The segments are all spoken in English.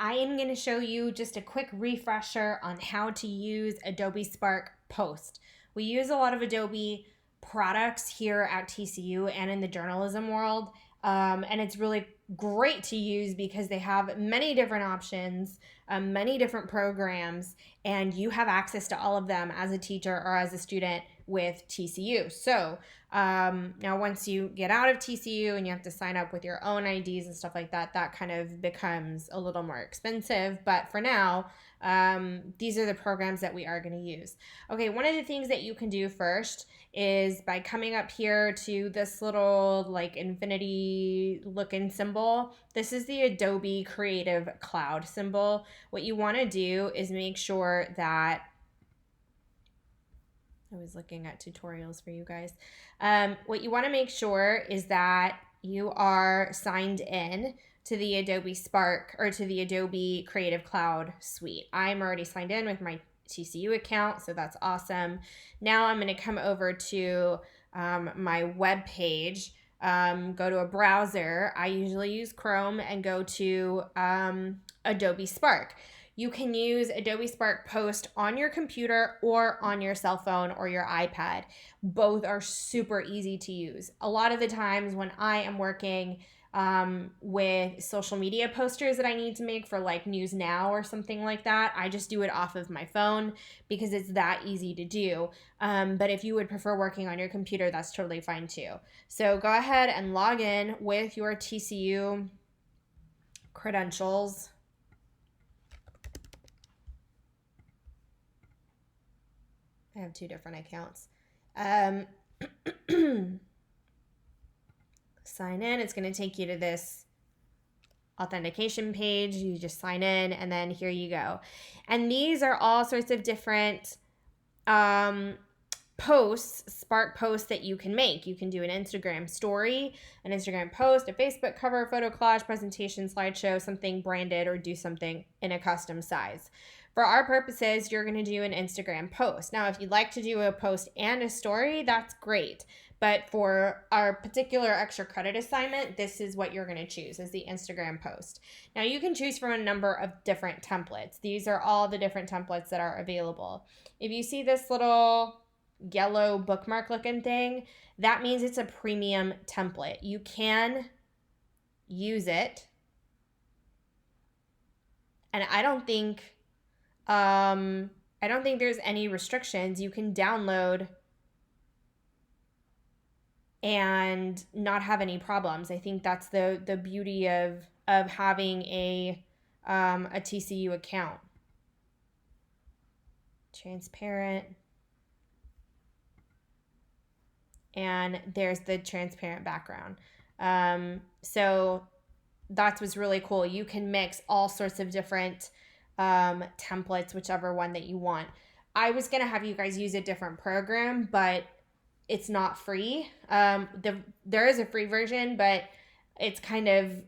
I am going to show you just a quick refresher on how to use Adobe Spark Post. We use a lot of Adobe products here at TCU and in the journalism world, and it's really great to use because they have many different options, many different programs, and you have access to all of them as a teacher or as a student with TCU. So now once you get out of TCU and you have to sign up with your own IDs and stuff like that, that kind of becomes a little more expensive. But for now, these are the programs that we are going to use. Okay, one of the things that you can do first is by coming up here to this little like infinity looking symbol. This is the Adobe Creative Cloud symbol. What you want to do is make sure that I was looking at tutorials for you guys. What you want to make sure is that you are signed in to the Adobe Spark or to the Adobe Creative Cloud suite. I'm already signed in with my TCU account, so that's awesome. Now I'm going to come over to my web page, go to a browser. I usually use Chrome and go to Adobe Spark. You can use Adobe Spark Post on your computer or on your cell phone or your iPad. Both are super easy to use. A lot of the times when I am working with social media posters that I need to make for like News Now or something like that, I just do it off of my phone because it's that easy to do. But if you would prefer working on your computer, that's totally fine too. So go ahead and log in with your TCU credentials. I have two different accounts. Sign in. It's going to take you to this authentication page. You just sign in and then here you go. And these are all sorts of different posts, Spark posts that you can make. You can do an Instagram story, an Instagram post, a Facebook cover, photo collage, presentation, slideshow, something branded, or do something in a custom size. For our purposes, you're going to do an Instagram post. Now, if you'd like to do a post and a story, that's great. But for our particular extra credit assignment, this is what you're going to choose as the Instagram post. Now, you can choose from a number of different templates. These are all the different templates that are available. If you see this little yellow bookmark looking thing, that means it's a premium template. You can use it. And I don't think there's any restrictions. You can download and not have any problems. I think that's the beauty of having a TCU account. Transparent. And there's the transparent background. So that's what's really cool. You can mix all sorts of different templates, whichever one that you want. I was going to have you guys use a different program, but it's not free. There is a free version, but it's kind of,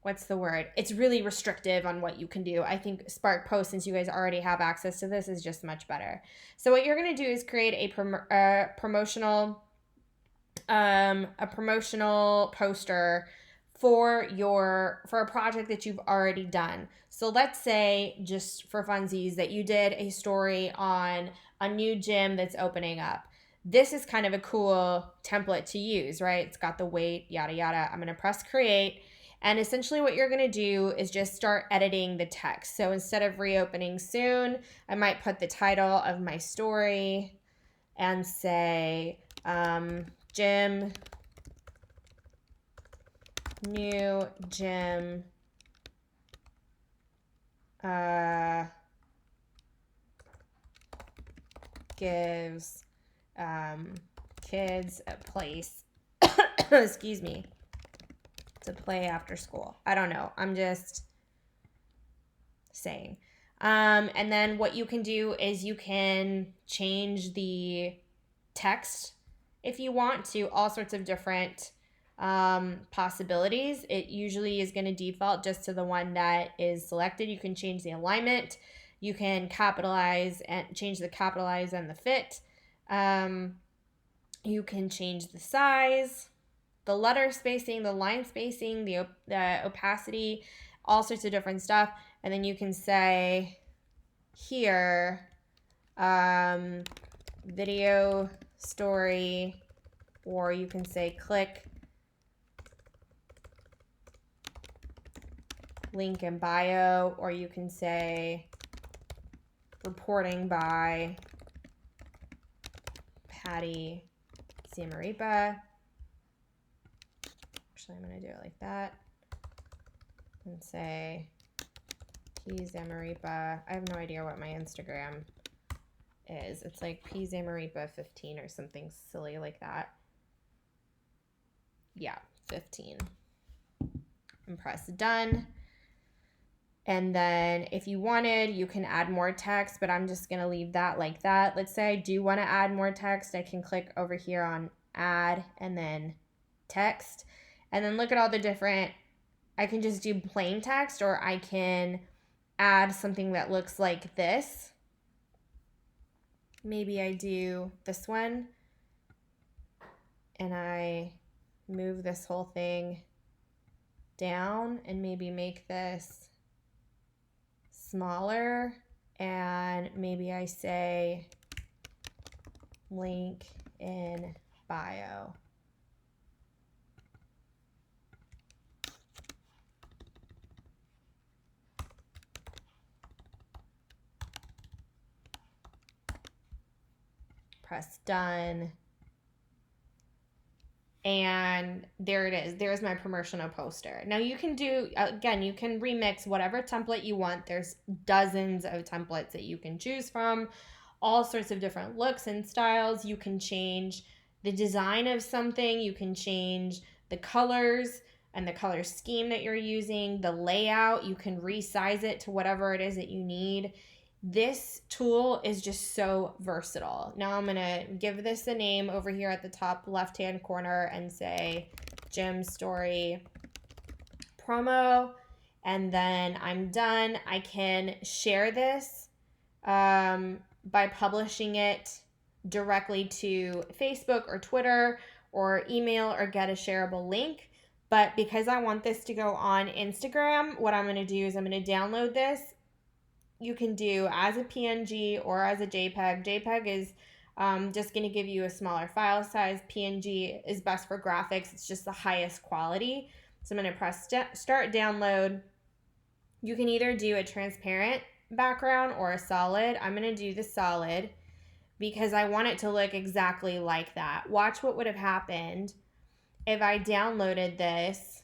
what's the word? It's really restrictive on what you can do. I think Spark Post, since you guys already have access to this, is just much better. So what you're going to do is create a promotional poster for a project that you've already done. So let's say, just for funsies, that you did a story on a new gym that's opening up. This is kind of a cool template to use, right? It's got the weight, yada, yada. I'm going to press create. And essentially what you're going to do is just start editing the text. So instead of reopening soon, I might put the title of my story and say, gym, new gym, gives kids a place, excuse me, to play after school. I don't know. I'm just saying. And then what you can do is you can change the text if you want to all sorts of different possibilities. It usually is going to default just to the one that is selected. You can change the alignment. You can capitalize and change the capitalize and the fit. You can change the size. the letter spacing, the line spacing, the opacity, all sorts of different stuff. And then you can say here, video story, or you can say click link in bio, or you can say reporting by Patty Zamarripa. Actually, I'm going to do it like that and say P Zamarripa. I have no idea what my Instagram is. It's like P Zamarripa 15 or something silly like that. Yeah, 15. And press done. And then if you wanted, you can add more text, but I'm just going to leave that like that. Let's say I do want to add more text. I can click over here on add and then text. And then look at all the different, I can just do plain text, or I can add something that looks like this. Maybe I do this one and I move this whole thing down and maybe make this smaller, and maybe I say link in bio. Press done. And there it is. There's my promotional poster. Now you can do, again, you can remix whatever template you want. There's dozens of templates that you can choose from, all sorts of different looks and styles. You can change the design of something. You can change the colors and the color scheme that you're using, the layout. You can resize it to whatever it is that you need. This tool is just so versatile. Now I'm going to give this a name over here at the top left-hand corner and say Gym Story Promo. And then I'm done. I can share this by publishing it directly to Facebook or Twitter or email or get a shareable link. But because I want this to go on Instagram, what I'm going to do is I'm going to download this. You can do as a PNG or as a JPEG. JPEG is just going to give you a smaller file size. PNG is best for graphics. It's just the highest quality. So I'm going to press start download. You can either do a transparent background or a solid. I'm going to do the solid because I want it to look exactly like that. Watch what would have happened if I downloaded this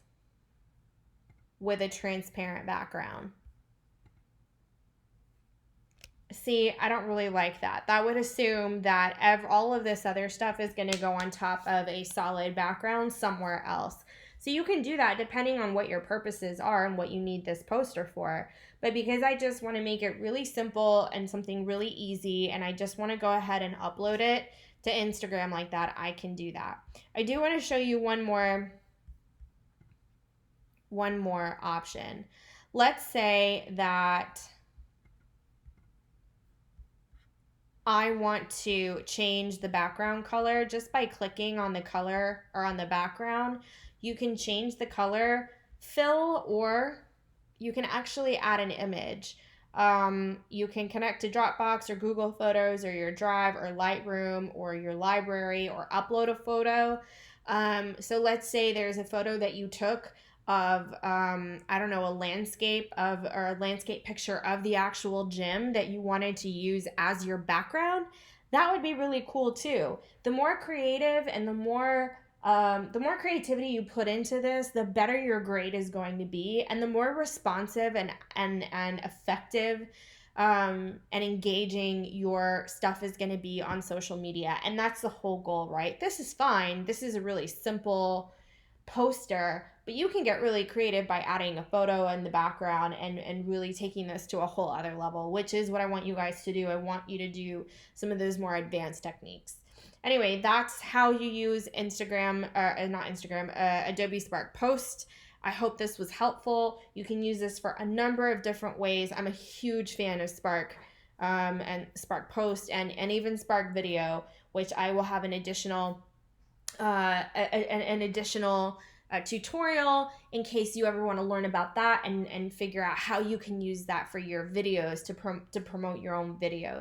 with a transparent background. See, I don't really like that. That would assume that all of this other stuff is going to go on top of a solid background somewhere else. So you can do that depending on what your purposes are and what you need this poster for. But because I just want to make it really simple and something really easy, and I just want to go ahead and upload it to Instagram like that, I can do that. I do want to show you one more option. Let's say that I want to change the background color just by clicking on the color or on the background. You can change the color, fill, or you can actually add an image. You can connect to Dropbox or Google Photos or your Drive or Lightroom or your library or upload a photo. So let's say there's a photo that you took of I don't know, a landscape or a landscape picture of the actual gym that you wanted to use as your background. That would be really cool too. The more creative and the more creativity you put into this, the better your grade is going to be, and the more responsive and effective and engaging your stuff is going to be on social media. And that's the whole goal, right? This is fine. This is a really simple poster, but you can get really creative by adding a photo in the background and really taking this to a whole other level, which is what I want you guys to do. I want you to do some of those more advanced techniques. Anyway, that's how you use Adobe Spark Post. I hope this was helpful. You can use this for a number of different ways. I'm a huge fan of Spark and Spark Post and even Spark Video, which I will have an additional an additional tutorial in case you ever want to learn about that and figure out how you can use that for your videos to promote your own videos.